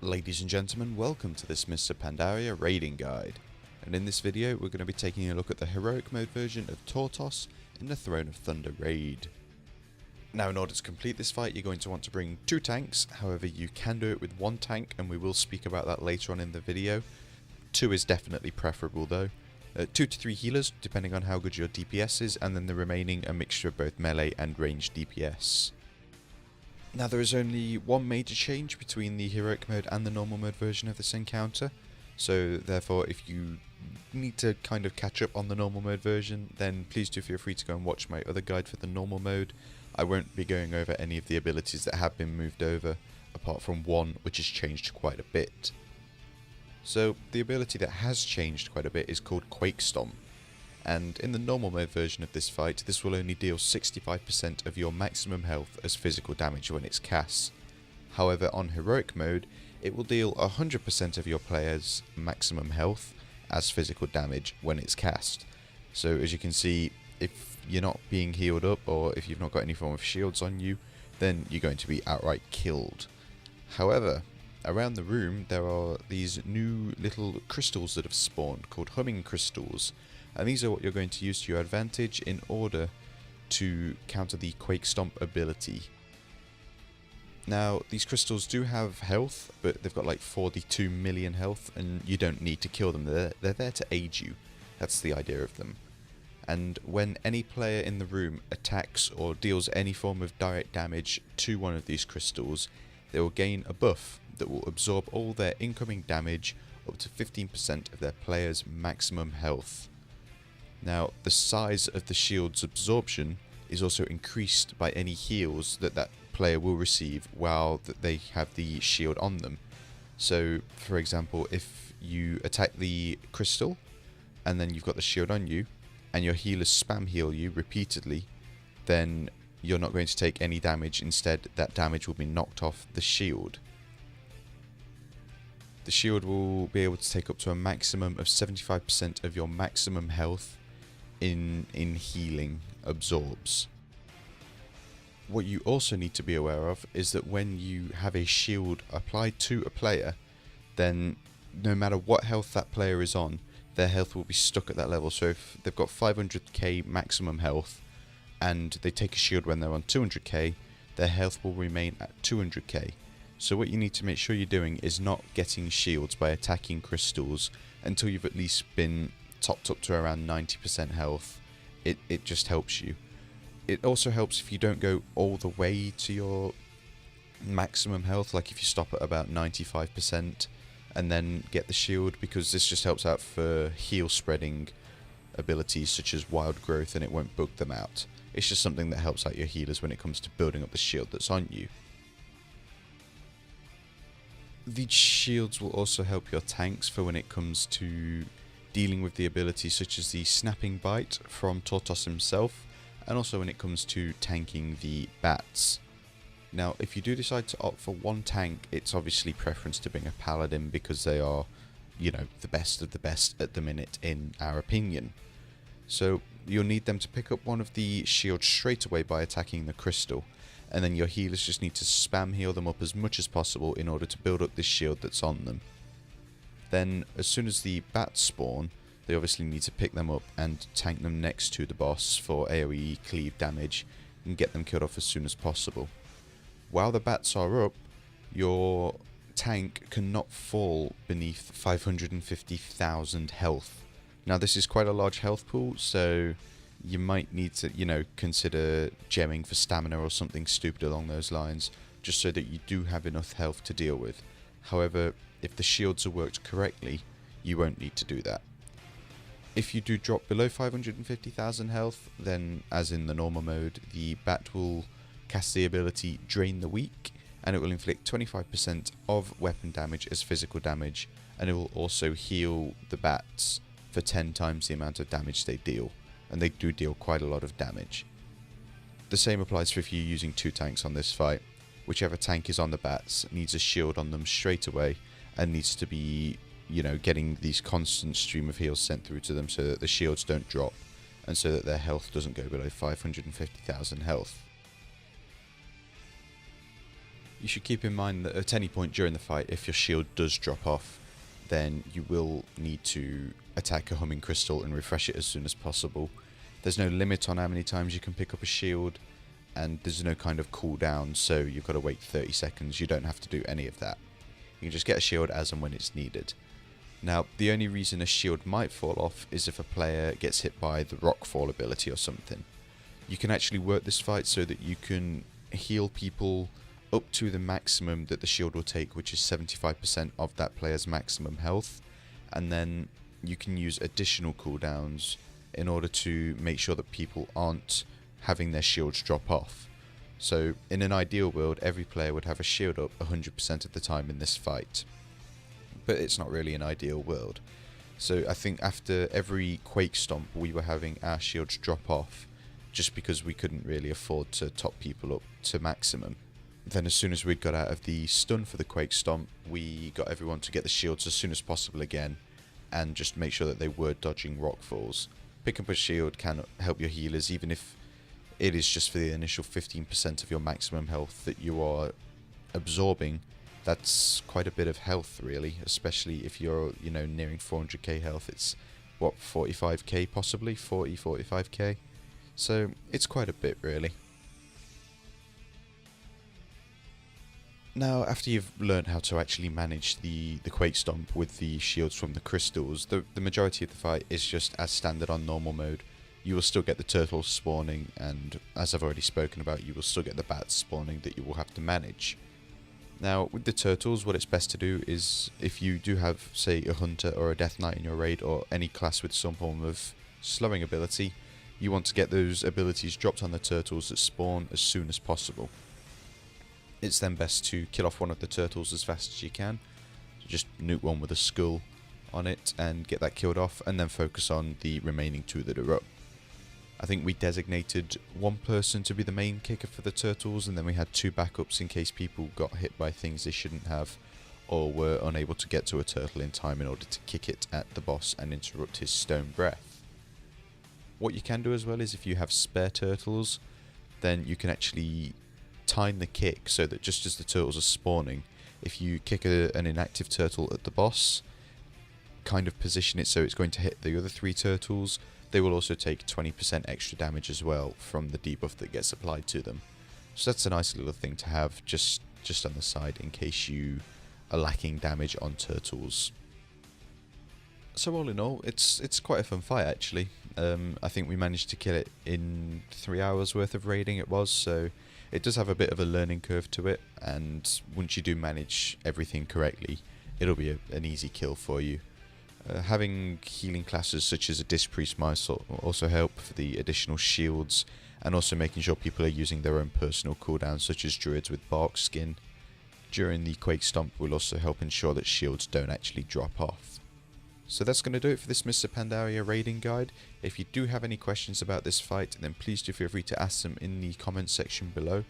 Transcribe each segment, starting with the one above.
Ladies and gentlemen, welcome to this Mr. Pandaria raiding guide, and in this video we're going to be taking a look at the heroic mode version of Tortos in the Throne of Thunder raid. Now in order to complete this fight you're going to want to bring 2 tanks, however you can do it with 1 tank and we will speak about that later on in the video. 2 is definitely preferable though. 2 to 3 healers depending on how good your DPS is, and then the remaining a mixture of both melee and ranged DPS. Now there is only one major change between the heroic mode and the normal mode version of this encounter, so therefore if you need to kind of catch up on the normal mode version, then please do feel free to go and watch my other guide for the normal mode. I won't be going over any of the abilities that have been moved over, apart from one which has changed quite a bit. So the ability that has changed quite a bit is called Quake Stomp, and in the normal mode version of this fight this will only deal 65% of your maximum health as physical damage when it's cast. However, on heroic mode it will deal 100% of your player's maximum health as physical damage when it's cast. So as you can see, if you're not being healed up or if you've not got any form of shields on you, then you're going to be outright killed. However, around the room there are these new little crystals that have spawned called humming crystals, and these are what you're going to use to your advantage in order to counter the Quake Stomp ability. Now these crystals do have health, but they've got like 42 million health and you don't need to kill them, they're there to aid you. That's the idea of them. And when any player in the room attacks or deals any form of direct damage to one of these crystals, they will gain a buff that will absorb all their incoming damage up to 15% of their player's maximum health. Now the size of the shield's absorption is also increased by any heals that that player will receive while they have the shield on them. So for example, if you attack the crystal and then you've got the shield on you and your healers spam heal you repeatedly, then you're not going to take any damage. Instead, that damage will be knocked off the shield. The shield will be able to take up to a maximum of 75% of your maximum health in healing absorbs. What you also need to be aware of is that when you have a shield applied to a player, then no matter what health that player is on, their health will be stuck at that level. So if they've got 500k maximum health and they take a shield when they're on 200k, their health will remain at 200k. So what you need to make sure you're doing is not getting shields by attacking crystals until you've at least been topped up to around 90% health. It just helps you. It also helps if you don't go all the way to your maximum health, like if you stop at about 95% and then get the shield, because this just helps out for heal spreading abilities such as wild growth and it won't bug them out. It's just something that helps out your healers when it comes to building up the shield that's on you. These shields will also help your tanks for when it comes to dealing with the abilities such as the snapping bite from Tortos himself, and also when it comes to tanking the bats. Now if you do decide to opt for 1 tank, it's obviously preference to bring a paladin because they are, you know, the best of the best at the minute in our opinion. So you'll need them to pick up one of the shields straight away by attacking the crystal, and then your healers just need to spam heal them up as much as possible in order to build up this shield that's on them. Then as soon as the bats spawn, they obviously need to pick them up and tank them next to the boss for AoE cleave damage and get them killed off as soon as possible. While the bats are up, your tank cannot fall beneath 550,000 health. Now this is quite a large health pool, so you might need to, you know, consider gemming for stamina or something stupid along those lines, just so that you do have enough health to deal with. However, if the shields are worked correctly, you won't need to do that. If you do drop below 550,000 health, then as in the normal mode, the bat will cast the ability Drain the Weak, and it will inflict 25% of weapon damage as physical damage, and it will also heal the bats for 10 times the amount of damage they deal, and they do deal quite a lot of damage. The same applies for if you're using 2 tanks on this fight. Whichever tank is on the bats needs a shield on them straight away and needs to be, you know, getting these constant stream of heals sent through to them so that the shields don't drop and so that their health doesn't go below 550,000 health. you should keep in mind that at any point during the fight, if your shield does drop off, then you will need to attack a humming crystal and refresh it as soon as possible. There's no limit on how many times you can pick up a shield, and there's no kind of cooldown, so you've got to wait 30 seconds. You don't have to do any of that. You can just get a shield as and when it's needed. Now, the only reason a shield might fall off is if a player gets hit by the rockfall ability or something. You can actually work this fight so that you can heal people up to the maximum that the shield will take, which is 75% of that player's maximum health, and then you can use additional cooldowns in order to make sure that people aren't having their shields drop off. So in an ideal world, every player would have a shield up 100% of the time in this fight, but it's not really an ideal world. So I think after every Quake Stomp we were having our shields drop off just because we couldn't really afford to top people up to maximum. Then as soon as we'd got out of the stun for the Quake Stomp, we got everyone to get the shields as soon as possible again and just make sure that they were dodging rockfalls. Pick up a shield can help your healers, even if it is just for the initial 15% of your maximum health that you are absorbing. That's quite a bit of health really, especially if you're, nearing 400k health. It's what, 45k possibly, 45k. So it's quite a bit really. Now, after you've learned how to actually manage the Quake Stomp with the shields from the crystals, the majority of the fight is just as standard on normal mode. You will still get the turtles spawning, and as I've already spoken about, you will still get the bats spawning that you will have to manage. Now, with the turtles, what it's best to do is, if you do have, say, a hunter or a death knight in your raid, or any class with some form of slowing ability, you want to get those abilities dropped on the turtles that spawn as soon as possible. It's then best to kill off one of the turtles as fast as you can. So just nuke one with a skull on it and get that killed off, and then focus on the remaining two that are up. I think we designated one person to be the main kicker for the turtles, and then we had two backups in case people got hit by things they shouldn't have, or were unable to get to a turtle in time in order to kick it at the boss and interrupt his stone breath. What you can do as well is, if you have spare turtles, then you can actually time the kick so that just as the turtles are spawning, if you kick an inactive turtle at the boss, kind of position it so it's going to hit the other three turtles, they will also take 20% extra damage as well from the debuff that gets applied to them. So that's a nice little thing to have just on the side in case you are lacking damage on turtles. So all in all, it's quite a fun fight actually. I think we managed to kill it in 3 hours worth of raiding it was, so it does have a bit of a learning curve to it, and once you do manage everything correctly, it'll be an easy kill for you. Having healing classes such as a Disc Priest might also help for the additional shields, and also making sure people are using their own personal cooldowns such as Druids with Bark Skin. During the Quake Stomp will also help ensure that shields don't actually drop off. So that's going to do it for this Mr. Pandaria raiding guide. If you do have any questions about this fight, then please do feel free to ask them in the comments section below.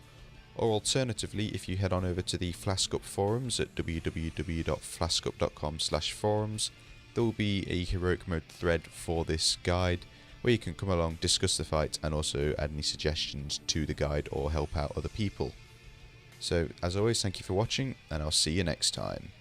Or alternatively, if you head on over to the FlaskUp forums at www.flaskup.com/forums, there will be a heroic mode thread for this guide where you can come along, discuss the fight, and also add any suggestions to the guide or help out other people. So as always, thank you for watching, and I'll see you next time.